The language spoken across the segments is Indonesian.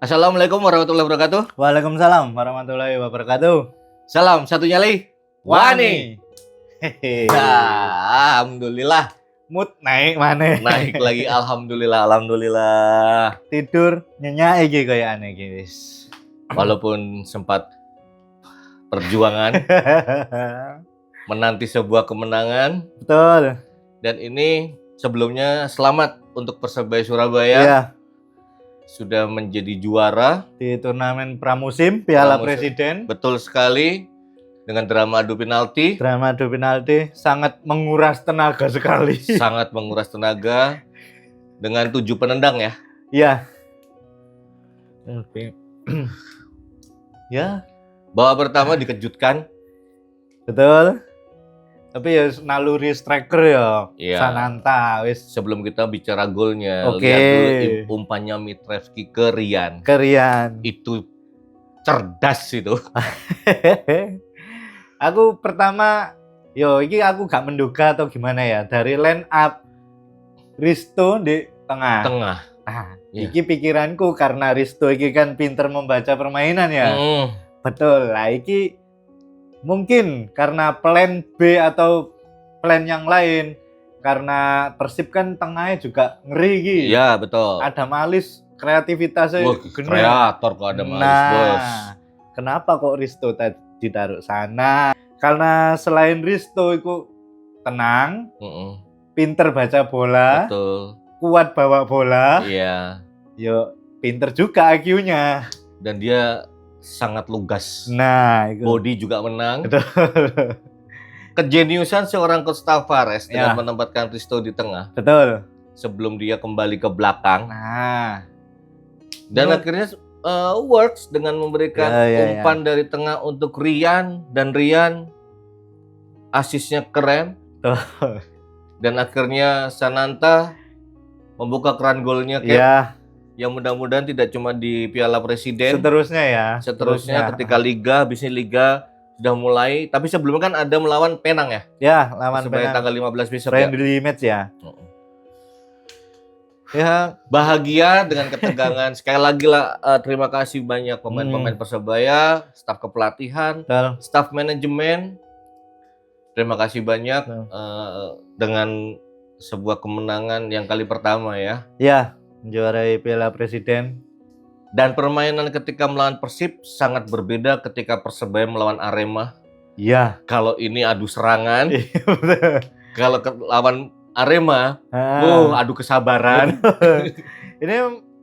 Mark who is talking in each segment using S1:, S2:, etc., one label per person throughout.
S1: Assalamualaikum warahmatullahi wabarakatuh.
S2: Waalaikumsalam warahmatullahi wabarakatuh.
S1: Salam satu nyali. Wani.
S2: Hehe.
S1: Nah, alhamdulillah
S2: Mood naik mana?
S1: naik lagi. Alhamdulillah.
S2: Tidur nyenyak iki kayak aneh iki wis.
S1: Walaupun sempat perjuangan menanti sebuah kemenangan,
S2: Betul.
S1: dan ini sebelumnya selamat untuk Persebaya Surabaya
S2: Iya,
S1: sudah menjadi juara.
S2: di turnamen pramusim Piala
S1: Pramusim.
S2: Presiden.
S1: Betul sekali, dengan drama adu penalti.
S2: Drama adu penalti sangat menguras tenaga sekali.
S1: Sangat menguras tenaga dengan 7 penendang ya.
S2: Iya. Oke. Ya,
S1: Babak pertama dikejutkan.
S2: betul. Tapi ya naluri striker ya.
S1: Iya.
S2: Sananta wis
S1: Sebelum kita bicara golnya,
S2: Oke.
S1: lihat dulu umpannya Mitrevski ke Rian.
S2: kerian.
S1: Itu cerdas itu.
S2: Aku pertama, iki aku gak menduga atau gimana ya, dari line up Risto di tengah.
S1: Tengah.
S2: Nah,
S1: Iya.
S2: iki pikiranku karena Risto iki kan pinter membaca permainan ya.
S1: Mm.
S2: Betul. Lah iki mungkin karena plan B atau plan yang lain. Karena Persib kan tengahnya juga ngeri iki.
S1: Iya, betul.
S2: Ada Malis, kreativitasnya
S1: Wah,
S2: geni.
S1: kreator kok ada Malis, bos.
S2: Kenapa kok Risto ditaruh sana? Karena selain Risto itu tenang,
S1: Mm-mm.
S2: pinter baca bola,
S1: Betul.
S2: kuat bawa bola,
S1: Iya.
S2: yo pinter juga IQ-nya.
S1: Dan dia sangat lugas.
S2: Nah, itu.
S1: Body juga menang.
S2: Betul.
S1: Kejeniusan seorang Coach Tavares dengan
S2: Ya.
S1: menempatkan Risto di tengah
S2: Betul.
S1: sebelum dia kembali ke belakang.
S2: Nah,
S1: Dan
S2: Menurut-
S1: akhirnya works dengan memberikan
S2: Ya.
S1: umpan dari tengah untuk Rian, dan Rian asisnya keren.
S2: Tuh.
S1: Dan akhirnya Sananta membuka keran golnya, Cap,
S2: ya,
S1: yang mudah-mudahan tidak cuma di Piala Presiden,
S2: seterusnya ya.
S1: seterusnya ketika Liga, habis ini Liga sudah mulai. Tapi sebelumnya kan ada melawan Penang ya,
S2: Ya, lawan
S1: sebagai
S2: Penang.
S1: tanggal 15 besok ya.
S2: Friendly match ya.
S1: Ya, bahagia dengan ketegangan. Sekali lagi lah, terima kasih banyak pemain-pemain Persebaya, staf kepelatihan,
S2: Betul.
S1: staf manajemen. Terima kasih banyak
S2: Betul.
S1: dengan sebuah kemenangan yang kali pertama ya.
S2: Ya, menjuarai Piala Presiden.
S1: Dan permainan ketika melawan Persib sangat berbeda ketika Persebaya melawan Arema.
S2: Ya.
S1: Kalau ini adu serangan,
S2: Iya, betul.
S1: kalau lawan Arema, adu kesabaran.
S2: Ini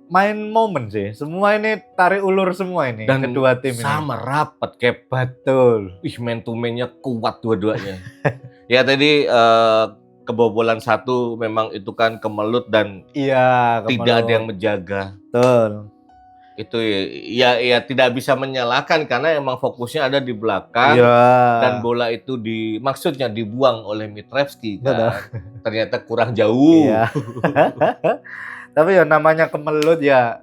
S2: main momen sih. Semua ini tarik ulur semua ini.
S1: Dan
S2: kedua tim ini.
S1: sama rapat, Cap.
S2: Betul.
S1: Ih, man to man-nya kuat dua-duanya. Ya tadi kebobolan satu memang itu kan kemelut dan
S2: Iya,
S1: tidak ada yang menjaga.
S2: betul.
S1: Itu ya tidak bisa menyalahkan karena emang fokusnya ada di belakang.
S2: Iya.
S1: Dan bola itu maksudnya dibuang oleh Mitrevski
S2: Betul.
S1: kan. Ternyata kurang jauh.
S2: Iya. Tapi ya namanya kemelut ya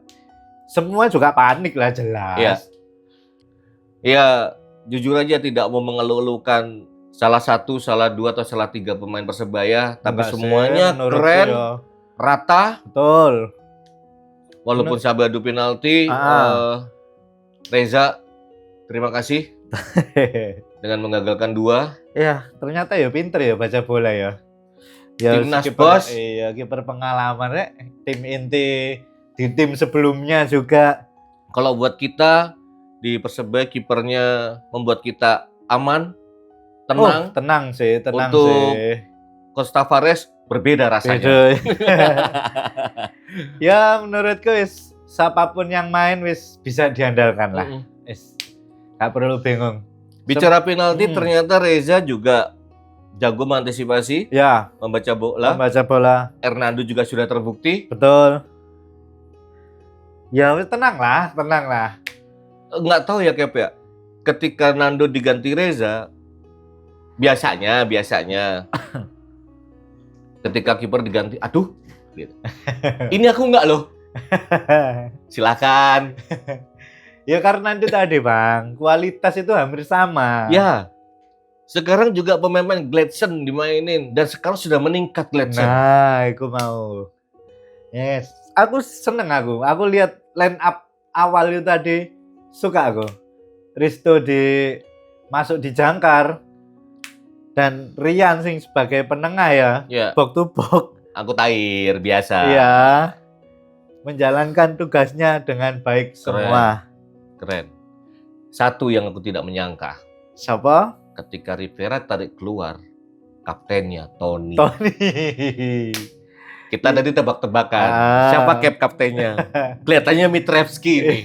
S2: semua juga panik lah jelas.
S1: Iya. Ya jujur aja tidak mau mengeluh-elukan salah satu, salah dua, atau salah tiga pemain Persebaya, tapi
S2: Enggak sih,
S1: semuanya
S2: menurutku
S1: keren,
S2: ya.
S1: rata.
S2: Betul.
S1: Walaupun sampai adu penalti, Reza terima kasih dengan menggagalkan 2.
S2: Iya, ternyata ya pinter ya baca bola ya. Ya
S1: Timnas,
S2: kiper-
S1: bos.
S2: Iya, kiper pengalaman rek. Tim inti di tim sebelumnya juga.
S1: Kalau buat kita di Persebaya, kipernya membuat kita aman, tenang.
S2: Tenang sih, tenang
S1: Untuk
S2: sih.
S1: Coach Tavares berbeda rasanya.
S2: Beda. Ya menurutku wis siapapun yang main wis bisa diandalkan lah.
S1: Mm-mm.
S2: Wis gak perlu bingung.
S1: Bicara penalti,
S2: Hmm.
S1: ternyata Reza juga jago mengantisipasi,
S2: Ya,
S1: membaca bola.
S2: membaca bola.
S1: Hernando juga sudah terbukti.
S2: Betul. Ya wis tenang lah.
S1: Nggak tahu ya, Kep ya. Ketika Nando diganti Reza, biasanya ketika kiper diganti, aduh, gitu. Ini aku nggak loh. Silakan.
S2: Ya karena itu tadi Bang, kualitas itu hampir sama.
S1: Ya. Sekarang juga pemain-pemain Gladson dimainin dan sekarang sudah meningkat Gladson.
S2: Nah, aku mau. Yes, aku seneng aku. Aku lihat line up awal itu tadi suka aku. Risto masuk di jangkar dan Rian sing sebagai penengah ya,
S1: Ya,
S2: box to box.
S1: aku Tahir biasa.
S2: Iya. Menjalankan tugasnya dengan baik semua.
S1: Keren. Satu yang aku tidak menyangka,
S2: Siapa?
S1: ketika Rivera tarik keluar kaptennya Tony.
S2: Tony.
S1: Kita tadi tebak-tebakan.
S2: Ah.
S1: Siapa kaptennya? Kelihatannya Mitrevski nih.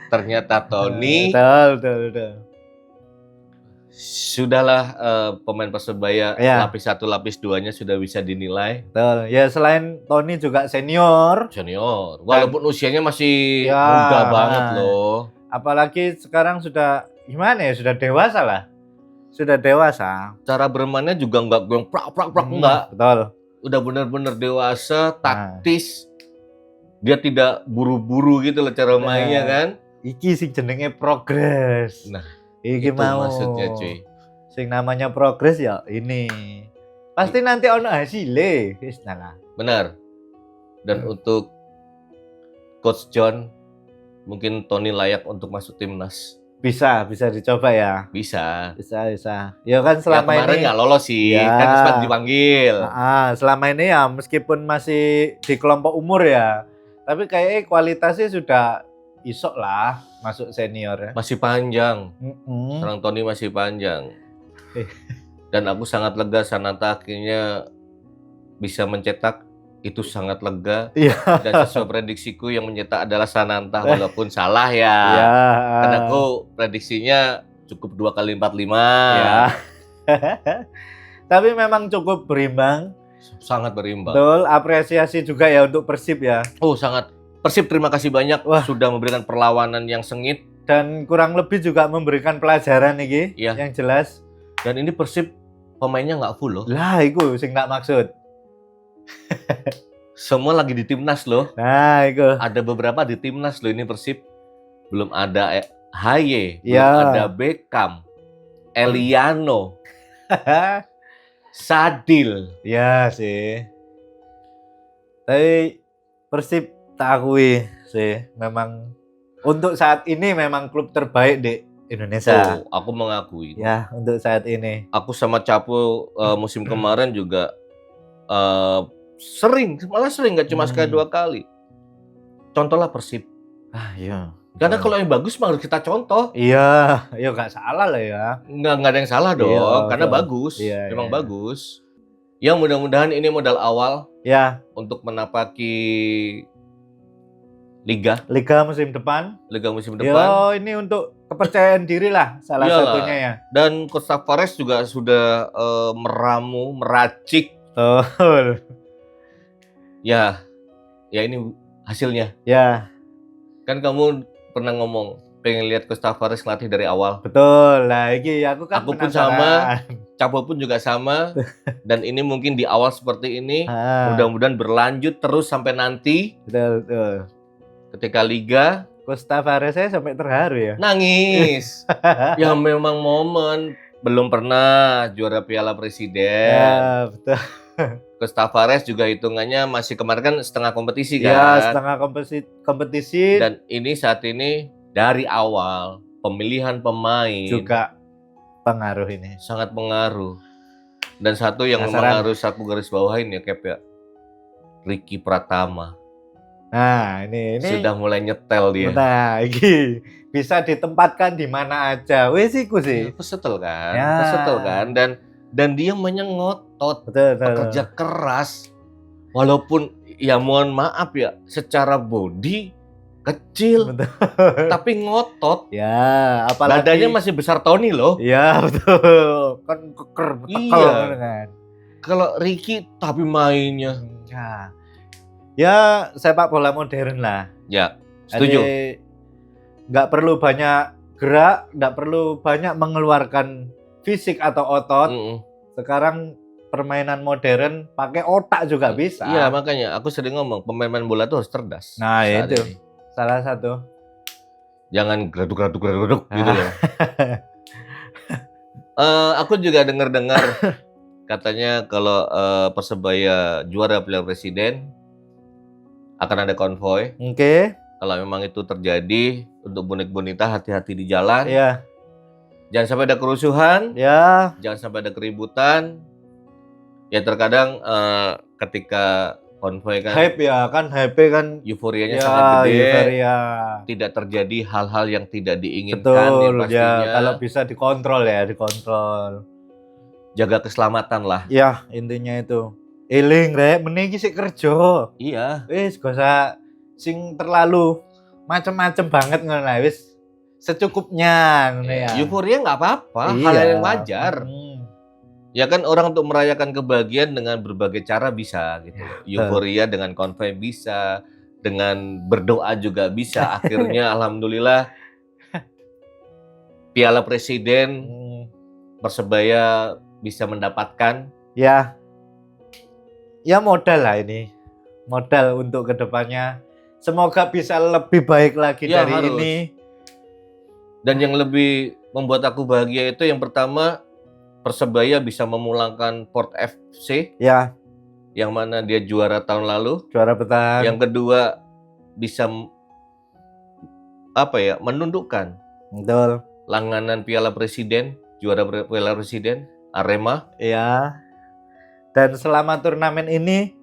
S1: Ternyata Tony.
S2: Betul.
S1: Sudahlah, pemain Persebaya
S2: Ya.
S1: lapis 1, lapis 2-nya sudah bisa dinilai
S2: Betul. Ya selain Tony juga senior.
S1: senior. Walaupun usianya masih
S2: Ya,
S1: muda banget
S2: nah.
S1: loh.
S2: Apalagi sekarang sudah gimana ya? Sudah dewasa lah. Sudah dewasa.
S1: Cara bermainnya juga nggak yang prak enggak.
S2: Betul.
S1: Udah benar-benar dewasa, taktis. Dia tidak buru-buru gitu loh cara mainnya kan.
S2: Iki sing jenenge progres.
S1: Nah,
S2: iki
S1: itu
S2: mau
S1: maksudnya cuy.
S2: Sing namanya progres ya ini. Pasti nanti ono hasilnya. Wis nah.
S1: Benar. Dan untuk Coach John, mungkin Tony layak untuk masuk timnas.
S2: Bisa dicoba ya.
S1: Bisa.
S2: Ya kan selama
S1: Ya, kemarin
S2: ini
S1: nggak lolos sih,
S2: Ya.
S1: kan sempat dipanggil.
S2: selama ini ya meskipun masih di kelompok umur ya, tapi kayaknya kualitasnya sudah isok lah masuk senior ya.
S1: Masih panjang.
S2: Mm-mm.
S1: Sekarang Tony masih panjang.
S2: Eh.
S1: Dan aku sangat lega Sananta akhirnya bisa mencetak. Itu sangat lega.
S2: Iya.
S1: Dan sesuai prediksiku yang mencetak adalah Sananta walaupun salah ya.
S2: Ya.
S1: Karena aku prediksinya cukup 2 kali 45.
S2: Ya. Tapi memang cukup berimbang.
S1: Sangat berimbang.
S2: Betul, apresiasi juga ya untuk Persib ya.
S1: Oh, sangat. Persib terima kasih banyak
S2: Wah.
S1: sudah memberikan perlawanan yang sengit.
S2: Dan kurang lebih juga memberikan pelajaran nih,
S1: Iya.
S2: yang jelas.
S1: Dan ini Persib pemainnya nggak full loh.
S2: Lah, itu sing tak maksud.
S1: Semua lagi di timnas loh.
S2: Nah, itu.
S1: Ada beberapa di timnas loh ini Persib. Belum ada Haye, belum
S2: Ya.
S1: ada Beckham, Eliano, Sadil.
S2: Ya sih. Tapi Persib tak akui sih, memang untuk saat ini memang klub terbaik di Indonesia.
S1: Oh, aku mengakui.
S2: Ya, untuk saat ini.
S1: Aku sama Capo musim kemarin juga malah sering nggak cuma sekali 2 kali. Contohlah Persib.
S2: Ah, iya.
S1: Karena kalau yang bagus mah harus kita contoh.
S2: Iya, ya nggak salah lah ya.
S1: Nggak ada yang salah dong,
S2: Iya,
S1: karena
S2: betul.
S1: bagus,
S2: Iya,
S1: memang
S2: iya.
S1: bagus. Yang mudah-mudahan ini modal awal
S2: Ya,
S1: untuk menapaki Liga
S2: musim depan.
S1: musim
S2: Yo,
S1: depan.
S2: ini untuk kepercayaan diri lah salah
S1: Iyalah.
S2: satunya ya.
S1: Dan Coach Tavares juga sudah meracik.
S2: Betul.
S1: Ya ini hasilnya.
S2: Ya,
S1: Kan kamu pernah ngomong pengen lihat Coach Tavares ngelatih dari awal.
S2: betul. Lah, iki aku kan
S1: Aku pun
S2: penasaran.
S1: Capo pun juga sama. Dan ini mungkin di awal seperti ini.
S2: Ah,
S1: Mudah-mudahan berlanjut terus sampai nanti
S2: betul.
S1: ketika Liga
S2: Coach Tavares saya sampai terharu ya.
S1: nangis. Ya memang momen. Belum pernah juara Piala Presiden.
S2: Ya, betul.
S1: Coach Tavares juga hitungannya masih kemarin kan setengah kompetisi kan.
S2: Ya, setengah kompetisi
S1: Dan ini saat ini dari awal pemilihan pemain
S2: juga pengaruh ini.
S1: sangat pengaruh. Dan satu yang memang
S2: Penasaran.
S1: harus aku garis bawahin ya Cap ya. Ricky Pratama.
S2: Nah, ini
S1: Sudah mulai nyetel dia.
S2: Nah, ini bisa ditempatkan di mana aja. Wes iku sih.
S1: Kesetel kan?
S2: Ya.
S1: Kesetel kan? Dan dia menyengotot,
S2: Betul.
S1: bekerja keras. Walaupun ya mohon maaf ya, secara body kecil
S2: Betul.
S1: tapi ngotot.
S2: Ya, apalagi
S1: Badannya masih besar Tony loh.
S2: Ya, betul. Kan keker betekel
S1: Iya.
S2: kan.
S1: Kalau Ricky tapi mainnya.
S2: Ya. Ya, sepak bola modern lah.
S1: Ya, setuju.
S2: Jadi, nggak perlu banyak gerak, nggak perlu banyak mengeluarkan fisik atau otot.
S1: Mm-mm.
S2: Sekarang permainan modern pakai otak juga bisa.
S1: Iya, makanya aku sering ngomong pemain bola tuh harus cerdas.
S2: Nah,
S1: saat
S2: itu.
S1: ini.
S2: Salah satu.
S1: Jangan geraduk gitu loh. Aku juga dengar katanya kalau Persebaya juara Piala Presiden akan ada konvoy.
S2: Oke.
S1: Kalau memang itu terjadi, untuk bonek-bonita hati-hati di jalan.
S2: Iya.
S1: Jangan sampai ada kerusuhan,
S2: Ya,
S1: jangan sampai ada keributan. Ya terkadang ketika konvoy kan
S2: hype ya kan, hype kan
S1: euforianya
S2: ya,
S1: sangat gede.
S2: euforia.
S1: Tidak terjadi hal-hal yang tidak diinginkan yang
S2: Betul,
S1: pastinya.
S2: ya kalau bisa dikontrol ya, dikontrol.
S1: Jaga keselamatan lah.
S2: Ya, intinya itu. Eling rek, meniki sik kerja.
S1: Iya.
S2: Wis gak usah sing terlalu macem-macem banget ngono lah, wis secukupnya ngono ya.
S1: Euforia nggak apa-apa,
S2: Iya.
S1: hal yang wajar.
S2: Hmm.
S1: Ya kan orang untuk merayakan kebahagiaan dengan berbagai cara bisa gitu.
S2: Ya,
S1: Euforia dengan konvoy bisa, dengan berdoa juga bisa. Akhirnya alhamdulillah Piala Presiden
S2: Hmm.
S1: Persebaya bisa mendapatkan.
S2: Ya. Ya modal lah ini. Modal untuk kedepannya. Semoga bisa lebih baik lagi
S1: Ya,
S2: dari
S1: harus.
S2: ini.
S1: Dan yang lebih membuat aku bahagia itu yang pertama Persebaya bisa memulangkan Port FC
S2: Ya,
S1: yang mana dia juara tahun lalu.
S2: juara bertahan.
S1: Yang kedua bisa menundukkan
S2: Betul.
S1: langganan Piala Presiden, juara Piala Presiden Arema.
S2: Ya. Dan selama turnamen ini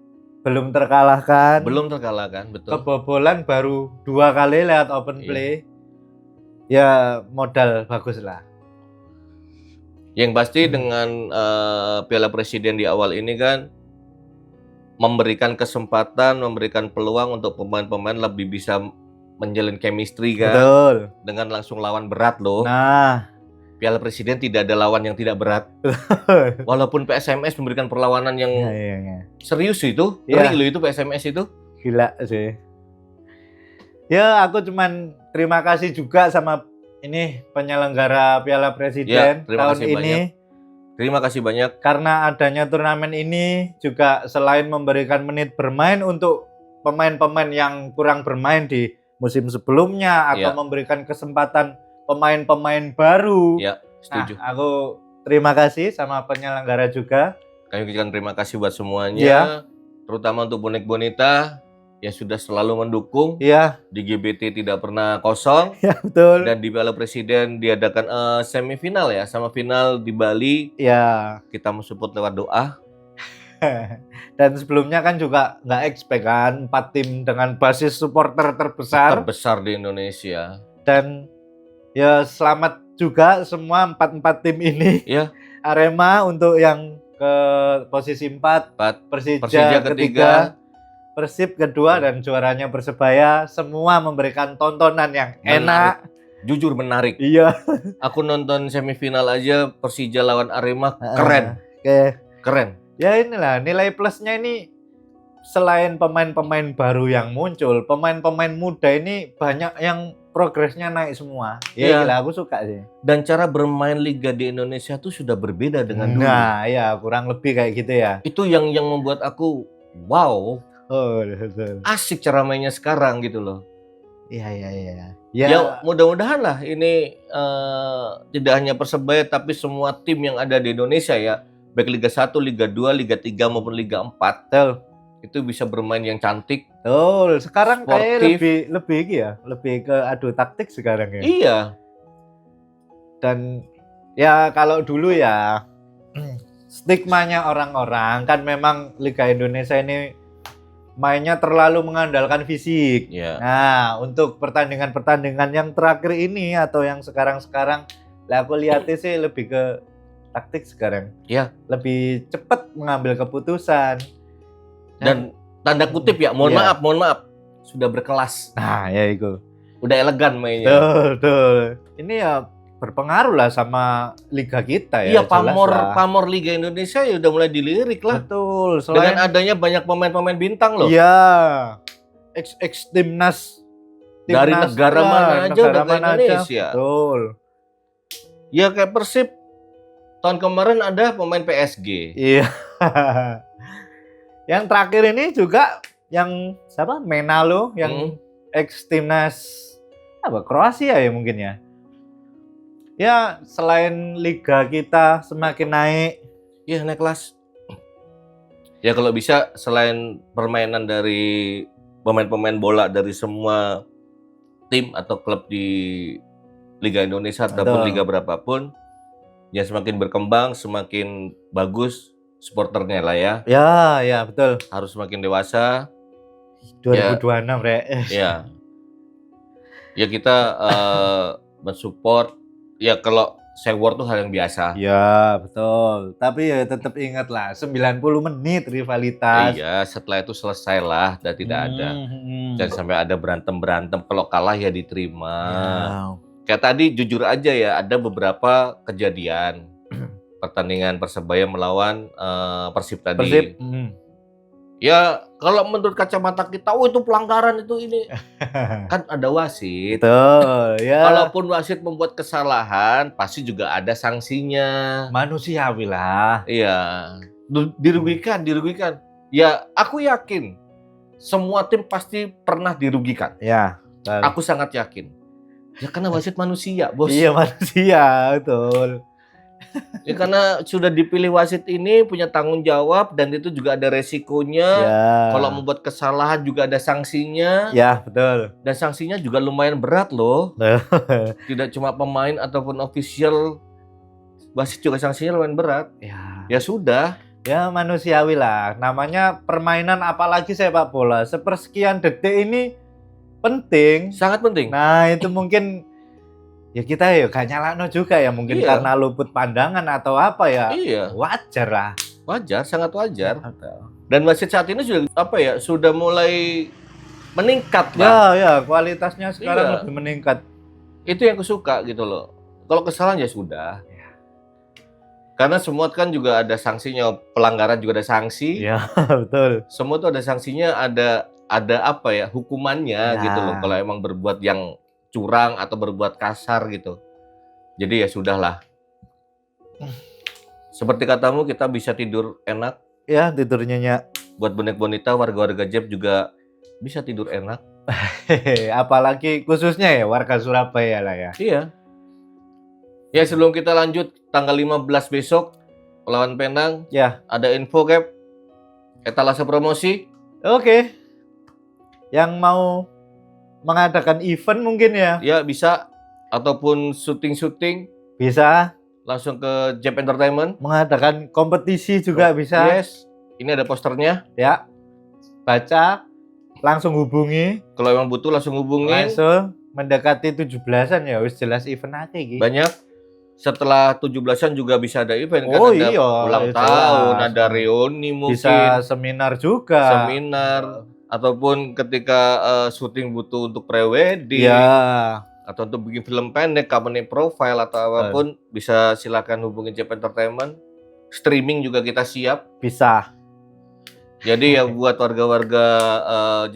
S2: belum terkalahkan.
S1: Belum terkalahkan, betul.
S2: Kebobolan baru 2 kali lewat open
S1: Iya.
S2: play. Ya modal bagus lah.
S1: Yang pasti dengan Piala Presiden di awal ini kan memberikan kesempatan, memberikan peluang untuk pemain-pemain lebih bisa menjalin chemistry kan.
S2: Betul.
S1: Dengan langsung lawan berat loh.
S2: Nah,
S1: Piala Presiden tidak ada lawan yang tidak berat. Walaupun PSMS memberikan perlawanan yang
S2: ya.
S1: serius itu,
S2: Iya.
S1: ngeri loh itu PSMS itu.
S2: Gila sih. Ya, aku cuman terima kasih juga sama ini penyelenggara Piala Presiden
S1: terima
S2: tahun
S1: kasih
S2: ini.
S1: banyak. Terima kasih banyak.
S2: Karena adanya turnamen ini juga selain memberikan menit bermain untuk pemain-pemain yang kurang bermain di musim sebelumnya atau
S1: Ya.
S2: memberikan kesempatan pemain-pemain baru.
S1: Ya, setuju.
S2: Nah, aku terima kasih sama penyelenggara juga.
S1: Kami ucapkan terima kasih buat semuanya,
S2: Iya.
S1: terutama untuk bonek bonita yang sudah selalu mendukung.
S2: Iya,
S1: Di GBT tidak pernah kosong.
S2: ya betul.
S1: Dan di Piala Presiden diadakan semifinal ya, sama final di Bali.
S2: Ya.
S1: Kita mensupport lewat doa.
S2: Dan sebelumnya kan juga nggak expect kan 4 tim dengan basis supporter terbesar.
S1: Terbesar di Indonesia.
S2: Dan ya selamat juga semua 4 tim ini.
S1: Ya,
S2: Arema untuk yang ke posisi 4, Persija
S1: Persija
S2: ketiga,
S1: ketiga,
S2: Persib kedua, dan juaranya Persebaya. Semua memberikan tontonan yang enak.
S1: jujur menarik.
S2: Iya.
S1: Aku nonton semifinal aja Persija lawan Arema, keren.
S2: Oke.
S1: Keren.
S2: Ya inilah nilai plusnya ini, selain pemain-pemain baru yang muncul, pemain-pemain muda ini banyak yang progresnya naik semua. Ya
S1: Iya.
S2: gila, aku suka sih.
S1: Dan cara bermain liga di Indonesia tuh sudah berbeda dengan dulu.
S2: Nah, ya kurang lebih kayak gitu ya.
S1: Itu yang membuat aku wow,
S2: Oh, betul.
S1: asik cara mainnya sekarang gitu loh.
S2: Iya.
S1: Ya mudah-mudahan lah ini tidak hanya Persebaya tapi semua tim yang ada di Indonesia ya, baik Liga 1, Liga 2, Liga 3 maupun Liga 4
S2: Betul.
S1: itu bisa bermain yang cantik.
S2: Betul. Sekarang kayak
S1: Sportif.
S2: lebih iki ya, lebih ke adu taktik sekarang ya.
S1: Iya,
S2: Dan ya kalau dulu ya stigmanya orang-orang kan memang Liga Indonesia ini mainnya terlalu mengandalkan fisik.
S1: iya.
S2: Nah, untuk pertandingan-pertandingan yang terakhir ini atau yang sekarang-sekarang, lah aku lihatnya sih lebih ke taktik sekarang.
S1: Iya.
S2: Lebih cepat mengambil keputusan.
S1: Dan tanda kutip ya, mohon
S2: Iya.
S1: maaf, sudah berkelas,
S2: Nah, ya itu.
S1: udah elegan mainnya.
S2: Betul. Ini ya berpengaruh lah sama liga kita ya.
S1: Iya,
S2: jelas lah.
S1: pamor Liga Indonesia ya udah mulai dilirik lah.
S2: Betul.
S1: Dengan adanya banyak pemain-pemain bintang loh.
S2: Iya. Ex timnas
S1: Dari negara mana aja udah ke Indonesia.
S2: Betul.
S1: Ya kayak Persib tahun kemarin ada pemain PSG.
S2: Iya. Yang terakhir ini juga yang siapa? Menalo yang ex timnas apa? Kroasia ya mungkin ya. Ya, selain liga kita semakin naik,
S1: Ya naik kelas. Ya kalau bisa selain permainan dari pemain-pemain bola dari semua tim atau klub di Liga Indonesia ataupun
S2: Betul.
S1: liga berapapun, ya semakin berkembang, semakin bagus supporternya lah ya.
S2: Ya, betul.
S1: Harus semakin dewasa.
S2: 2026, Rek.
S1: Ya, ya kita mensupport. Ya kalau sewor tuh hal yang biasa.
S2: Ya, betul. Tapi ya tetap ingat lah, 90 menit rivalitas.
S1: Iya, setelah itu selesai lah, dan tidak ada.
S2: Hmm.
S1: Jangan sampai ada berantem-berantem. Kalau kalah ya diterima.
S2: Ya.
S1: Kayak tadi jujur aja ya, ada beberapa kejadian pertandingan Persebaya melawan Persib tadi.
S2: Persib.
S1: Ya kalau menurut kacamata kita, oh itu pelanggaran itu ini. Kan ada wasit.
S2: Betul, ya.
S1: Kalaupun wasit membuat kesalahan, pasti juga ada sanksinya.
S2: Manusiawi lah.
S1: Iya, dirugikan. Ya aku yakin semua tim pasti pernah dirugikan.
S2: Ya, betul.
S1: Aku sangat yakin. Ya karena wasit manusia, bos.
S2: Iya, manusia, betul.
S1: Ya karena sudah dipilih wasit ini punya tanggung jawab dan itu juga ada resikonya.
S2: Ya.
S1: Kalau membuat kesalahan juga ada sanksinya.
S2: Ya, betul.
S1: Dan sanksinya juga lumayan berat loh. Tidak cuma pemain ataupun official, wasit juga sanksinya lumayan berat. Ya sudah.
S2: Ya manusiawi lah. Namanya permainan, apalagi sepak bola. Sepersekian detik ini penting.
S1: Sangat penting.
S2: Nah itu mungkin ya kita ya gak nyalakno juga ya. Mungkin
S1: Iya.
S2: karena luput pandangan atau apa ya.
S1: Iya.
S2: Wajar lah.
S1: Wajar, sangat wajar. Dan wasit saat ini sudah sudah mulai meningkat lah.
S2: Ya kualitasnya sekarang
S1: Iya.
S2: lebih meningkat.
S1: Itu yang aku suka gitu loh. Kalau kesalahan ya sudah. Karena semua kan juga ada sanksinya, pelanggaran juga ada sanksi.
S2: Ya betul.
S1: Semua tuh ada sanksinya, ada hukumannya gitu loh. Kalau emang berbuat yang curang atau berbuat kasar gitu. Jadi ya sudahlah. Seperti katamu, kita bisa tidur enak.
S2: Ya tidur nyenyak.
S1: Buat bonek bonita, warga-warga Jep juga bisa tidur enak.
S2: Apalagi khususnya ya warga Surabaya lah ya.
S1: Iya. Ya sebelum kita lanjut, tanggal 15 besok lawan Penang.
S2: Ya.
S1: Ada info Cap, etalase promosi.
S2: Oke. Yang mau mengadakan event mungkin ya.
S1: Ya bisa, ataupun syuting
S2: Bisa.
S1: langsung ke Jep Entertainment.
S2: Mengadakan kompetisi juga bisa.
S1: Yes. Ini ada posternya.
S2: Ya. Baca. Langsung hubungi.
S1: Kalau emang butuh langsung hubungin.
S2: Langsung mendekati 17-an ya. Wis jelas event aja gitu.
S1: Banyak. Setelah 17-an juga bisa ada event kan.
S2: Oh
S1: ada
S2: iya,
S1: ulang
S2: jelas.
S1: tahun, ada reuni mungkin.
S2: Bisa seminar juga.
S1: Seminar. Ataupun ketika syuting butuh untuk pre-wedding.
S2: Ya.
S1: Atau untuk bikin film pendek, company profile atau apapun, bisa silakan hubungi Jep Entertainment. Streaming juga kita siap.
S2: Bisa.
S1: Jadi ya buat warga-warga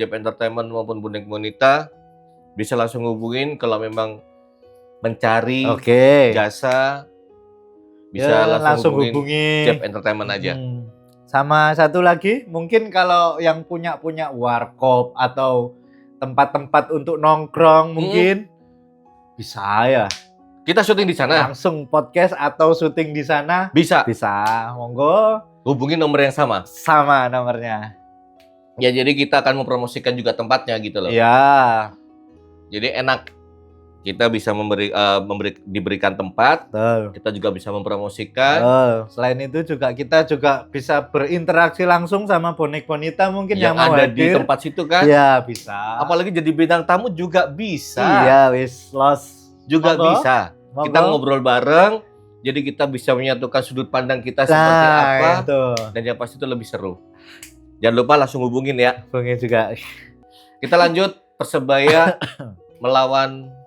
S1: Jep Entertainment maupun bonek bonita bisa langsung hubungin kalau memang mencari jasa, bisa
S2: ya, langsung
S1: hubungin
S2: hubungi
S1: Jep Entertainment aja.
S2: Sama satu lagi, mungkin kalau yang punya warkop atau tempat-tempat untuk nongkrong mungkin bisa ya.
S1: Kita syuting di sana.
S2: Langsung podcast atau syuting di sana
S1: Bisa.
S2: Monggo.
S1: Hubungi nomor yang sama.
S2: Sama nomornya.
S1: Ya jadi kita akan mempromosikan juga tempatnya gitu loh.
S2: Ya.
S1: Jadi enak. Kita bisa diberikan tempat.
S2: Betul.
S1: Kita juga bisa mempromosikan.
S2: Selain itu juga kita juga bisa berinteraksi langsung sama bonek bonita mungkin yang mau
S1: ada
S2: hadir
S1: di tempat situ kan.
S2: Ya bisa.
S1: Apalagi jadi bintang tamu juga bisa.
S2: Iya wis los.
S1: Juga
S2: Monggo.
S1: bisa.
S2: Monggo.
S1: Kita ngobrol bareng. Jadi kita bisa menyatukan sudut pandang kita seperti apa.
S2: Itu.
S1: Dan yang pasti itu lebih seru. Jangan lupa langsung hubungin ya.
S2: Hubungin juga.
S1: Kita lanjut. Persebaya melawan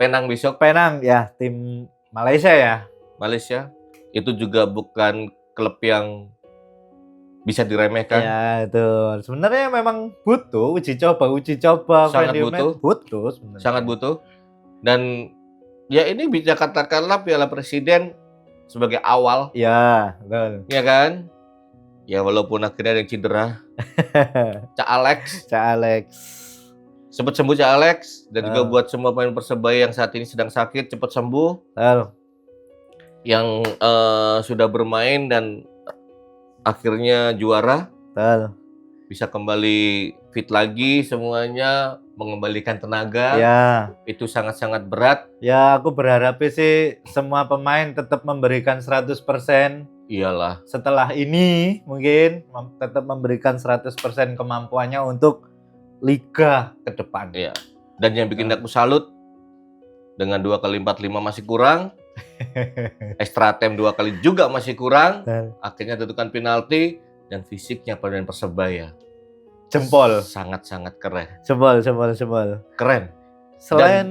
S1: Penang besok.
S2: Penang ya, tim Malaysia ya.
S1: Malaysia. Itu juga bukan klub yang bisa diremehkan.
S2: Ya itu. Sebenarnya memang butuh uji coba.
S1: Sangat butuh.
S2: Butuh sebenarnya.
S1: Sangat butuh. Dan ya ini bisa katakanlah Piala Presiden sebagai awal.
S2: Ya, betul.
S1: Ya kan? Ya walaupun akhirnya ada yang cedera. Cak Alex. Cepat sembuh Cak Alex. Dan juga buat semua pemain Persebaya yang saat ini sedang sakit, cepat sembuh. Yang sudah bermain dan akhirnya juara. Bisa kembali fit lagi semuanya. mengembalikan tenaga.
S2: Ya,
S1: Itu sangat-sangat berat.
S2: ya aku berharap sih semua pemain tetap memberikan 100%.
S1: Iyalah.
S2: Setelah ini mungkin tetap memberikan 100% kemampuannya untuk liga ke depan.
S1: Iya. Dan yang bikin aku salut, dengan 2x45 masih kurang, extra time 2 kali juga masih kurang, akhirnya tentukan penalti, dan fisiknya pemain Persebaya
S2: Jempol.
S1: sangat-sangat keren.
S2: Jempol.
S1: Keren.
S2: Selain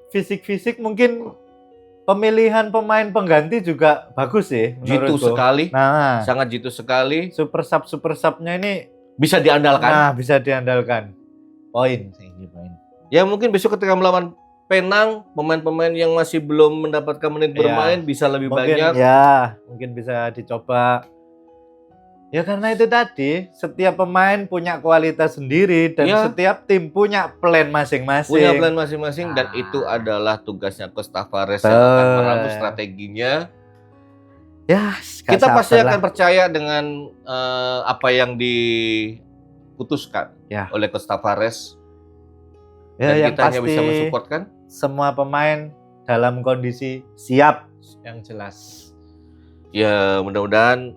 S2: fisik-fisik mungkin pemilihan pemain pengganti juga bagus sih
S1: Jitu
S2: menurutku.
S1: sekali,
S2: Nah,
S1: sangat jitu sekali,
S2: super sub-nya ini
S1: bisa diandalkan.
S2: bisa diandalkan. Poin.
S1: Ya mungkin besok ketika melawan Penang, pemain-pemain yang masih belum mendapatkan menit
S2: Iya.
S1: bermain bisa lebih
S2: Mungkin
S1: banyak.
S2: ya, mungkin bisa dicoba. Ya karena itu tadi, setiap pemain punya kualitas sendiri dan
S1: Iya.
S2: setiap tim punya plan masing-masing.
S1: Punya plan masing-masing dan
S2: Ah.
S1: itu adalah tugasnya Coach Tavares yang
S2: Betul.
S1: akan meramu strateginya.
S2: Ya,
S1: Kita pasti
S2: sabar
S1: akan
S2: lah.
S1: percaya dengan apa yang diputuskan
S2: Ya.
S1: oleh Coach Tavares.
S2: Ya,
S1: Dan
S2: yang
S1: kita hanya
S2: pasti
S1: bisa mensupport kan?
S2: semua pemain dalam kondisi siap yang jelas.
S1: Ya mudah-mudahan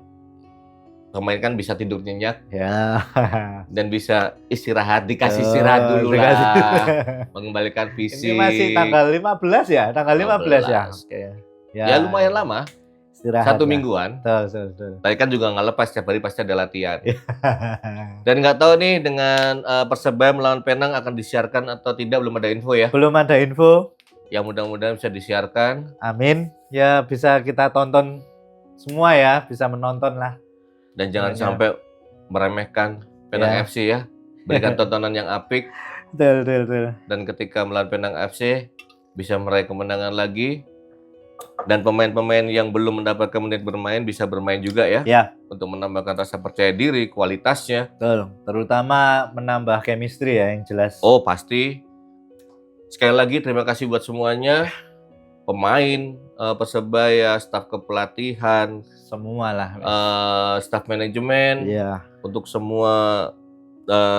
S1: pemain kan bisa tidur nyenyak
S2: Ya.
S1: dan bisa istirahat, dikasih
S2: Betul,
S1: istirahat dulu lah.
S2: dikasih.
S1: Mengembalikan fisik.
S2: Ini masih tanggal 15 ya? Tanggal 15 ya?
S1: 15.
S2: Oke.
S1: Ya lumayan lama,
S2: Istirahat
S1: 1
S2: lah.
S1: mingguan.
S2: Betul.
S1: Tadi kan juga nggak lepas, setiap hari pasti ada latihan. Dan nggak tahu nih dengan Persebaya melawan Penang akan disiarkan atau tidak, belum ada info ya.
S2: Belum ada info.
S1: Ya mudah-mudahan bisa disiarkan.
S2: Amin. Ya bisa kita tonton semua ya, bisa menonton lah.
S1: Dan jangan
S2: Ya.
S1: sampai meremehkan Penang
S2: Ya.
S1: FC ya. Berikan tontonan yang apik.
S2: Betul.
S1: Dan ketika melawan Penang FC, bisa meraih kemenangan lagi. Dan pemain-pemain yang belum mendapatkan menit bermain bisa bermain juga ya.
S2: Ya,
S1: Untuk menambahkan rasa percaya diri, kualitasnya.
S2: betul. Terutama menambah chemistry ya yang jelas.
S1: Oh pasti. Sekali lagi terima kasih buat semuanya. Pemain Persebaya, staf kepelatihan,
S2: Semua lah.
S1: staf manajemen,
S2: Iya.
S1: untuk semua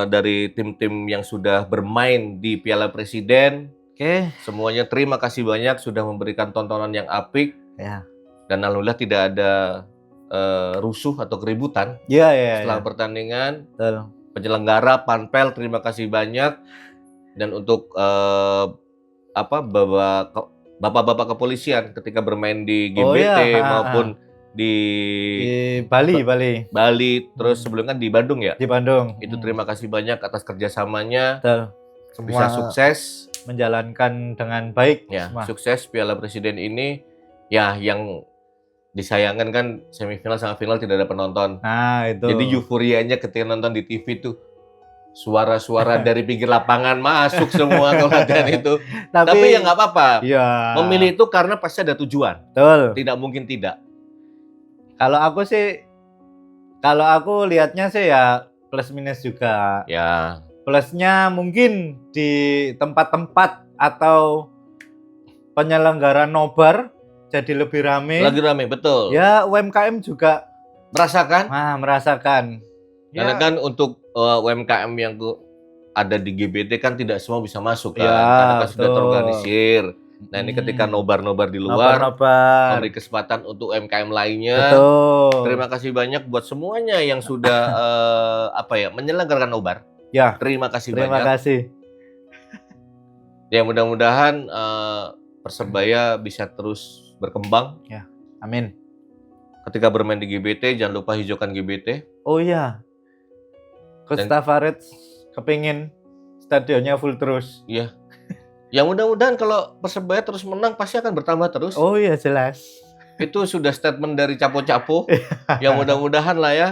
S1: dari tim-tim yang sudah bermain di Piala Presiden.
S2: Oke.
S1: Semuanya terima kasih banyak sudah memberikan tontonan yang apik.
S2: Ya.
S1: Dan alhamdulillah tidak ada rusuh atau keributan
S2: Iya.
S1: setelah pertandingan.
S2: Betul.
S1: Penyelenggara, Panpel, terima kasih banyak. Dan untuk bapak-bapak kepolisian ketika bermain di
S2: Oh,
S1: GBT
S2: iya.
S1: maupun di
S2: Di Bali.
S1: terus sebelumnya di Bandung ya.
S2: Di Bandung.
S1: Itu terima kasih banyak atas kerjasamanya.
S2: Betul. Semua
S1: Bisa sukses.
S2: menjalankan dengan baik.
S1: Ya,
S2: semua.
S1: sukses Piala Presiden ini. Ya, yang disayangkan kan semifinal sama final tidak ada penonton.
S2: Nah, itu.
S1: Jadi euforianya ketika nonton di TV tuh suara-suara dari pinggir lapangan masuk semua ke latihan itu. Tapi ya nggak apa-apa.
S2: Iya.
S1: Memilih itu karena pasti ada tujuan.
S2: Betul.
S1: Tidak mungkin tidak.
S2: Kalau aku lihatnya sih ya plus minus juga.
S1: Ya,
S2: Plusnya mungkin di tempat-tempat atau penyelenggara nobar jadi lebih rame.
S1: lagi rame betul.
S2: Ya UMKM juga
S1: Merasakan?
S2: merasakan.
S1: Karena
S2: Ya,
S1: kan untuk UMKM yang ada di GBT kan tidak semua bisa masuk kan.
S2: Ya,
S1: Karena kan sudah
S2: betul.
S1: terorganisir. Nah ini ketika nobar-nobar di luar,
S2: nobar.
S1: memberi kesempatan untuk UMKM lainnya.
S2: Betul.
S1: Terima kasih banyak buat semuanya yang sudah menyelenggarakan nobar.
S2: Ya,
S1: Terima kasih
S2: terima
S1: banyak.
S2: kasih.
S1: Ya mudah-mudahan Persebaya bisa terus berkembang.
S2: Amin.
S1: Ketika bermain di GBT, jangan lupa hijaukan GBT.
S2: Oh iya. Coach
S1: Dan-
S2: Tavares kepingin stadionnya full terus.
S1: Iya. Ya mudah-mudahan kalau Persebaya terus menang pasti akan bertambah terus.
S2: Oh iya jelas.
S1: Itu sudah statement dari Capo-Capo. Yang mudah-mudahan lah ya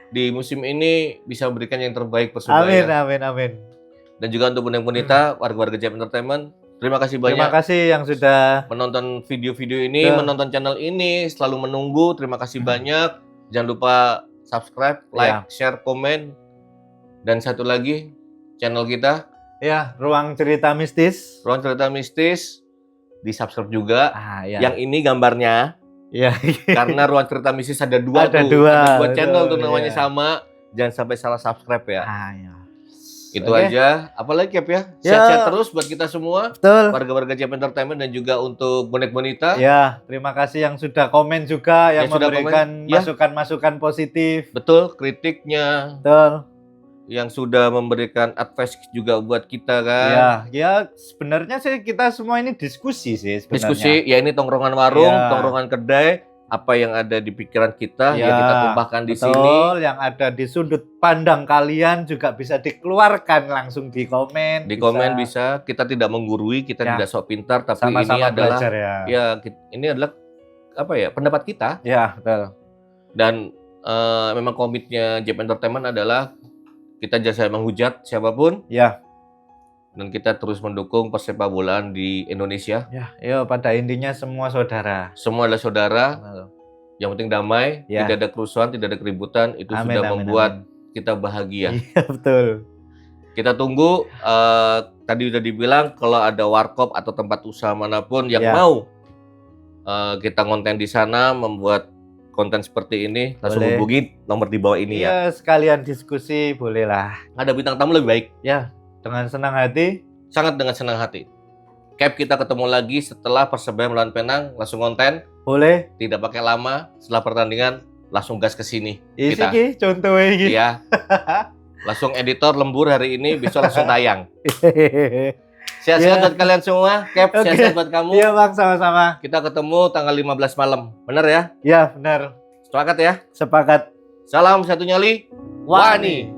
S1: di musim ini bisa memberikan yang terbaik Persebaya.
S2: Amin.
S1: Dan juga untuk Bundang-Bundita, warga-warga JAP Entertainment, terima kasih banyak.
S2: Terima kasih yang sudah
S1: Menonton video-video ini,
S2: Betul.
S1: menonton channel ini, selalu menunggu. Terima kasih banyak. Jangan lupa subscribe, like, share, komen. Dan satu lagi, channel kita,
S2: ya Ruang Cerita Mistis.
S1: Ruang Cerita Mistis, di-subscribe juga.
S2: Ya.
S1: Yang ini gambarnya,
S2: Ya.
S1: karena Ruang Cerita Mistis ada dua
S2: Ada
S1: tuh.
S2: dua,
S1: Ada dua channel
S2: betul,
S1: tuh namanya
S2: iya.
S1: sama. Jangan sampai salah subscribe ya.
S2: Ya.
S1: Itu
S2: Oke.
S1: aja. Apalagi Cap ya?
S2: Ya.
S1: Sehat-sehat terus buat kita semua,
S2: Betul.
S1: warga-warga JP Entertainment dan juga untuk bonek bonita.
S2: Ya, terima kasih yang sudah komen juga, yang
S1: Yang sudah
S2: memberikan
S1: komen, ya.
S2: masukan-masukan positif.
S1: Betul, kritiknya,
S2: Betul.
S1: yang sudah memberikan advice juga buat kita kan.
S2: Ya sebenarnya sih kita semua ini diskusi sih sebenarnya.
S1: Diskusi, ya ini tongkrongan warung,
S2: Ya.
S1: tongkrongan kedai, apa yang ada di pikiran kita ya,
S2: Ya,
S1: kita tumpahkan di
S2: betul,
S1: sini.
S2: yang ada di sudut pandang kalian juga bisa dikeluarkan langsung di komen.
S1: Di komen bisa, kita tidak menggurui, kita
S2: Ya.
S1: tidak sok pintar, tapi ini
S2: sama-sama
S1: adalah
S2: belajar ya.
S1: ya ini adalah apa ya, pendapat kita.
S2: Ya, betul.
S1: Dan memang komitnya JP Entertainment adalah kita jasa menghujat siapapun
S2: Ya,
S1: dan kita terus mendukung persepak bolaan di Indonesia.
S2: ya, pada intinya semua saudara.
S1: Semua adalah saudara,
S2: Betul.
S1: yang penting damai,
S2: Ya.
S1: tidak ada kerusuhan, tidak ada keributan, itu
S2: Amin,
S1: sudah
S2: amin,
S1: membuat
S2: amin.
S1: kita bahagia.
S2: Iya, betul.
S1: Kita tunggu, tadi udah dibilang kalau ada warkop atau tempat usaha manapun yang
S2: Ya.
S1: mau kita konten di sana, membuat konten seperti ini, langsung
S2: Boleh.
S1: hubungi nomor di bawah ini ya.
S2: Iya, sekalian diskusi bolehlah.
S1: Ada bintang tamu lebih baik.
S2: Ya, dengan senang hati.
S1: Sangat dengan senang hati. Cap, kita ketemu lagi setelah Persebaya melawan Penang, langsung konten,
S2: Boleh.
S1: tidak pakai lama, setelah pertandingan langsung gas ke sini.
S2: Isi
S1: Kita.
S2: ki contohnya iki.
S1: Iya. Langsung editor lembur hari ini, besok langsung tayang. Sehat-sehat
S2: Iya.
S1: buat kalian semua, Cap,
S2: Oke.
S1: sehat-sehat buat kamu.
S2: Iya, Bang, sama-sama.
S1: Kita ketemu tanggal 15 malam. Bener ya?
S2: Ya, benar.
S1: Sepakat ya?
S2: Sepakat.
S1: Salam satu nyali. Wani.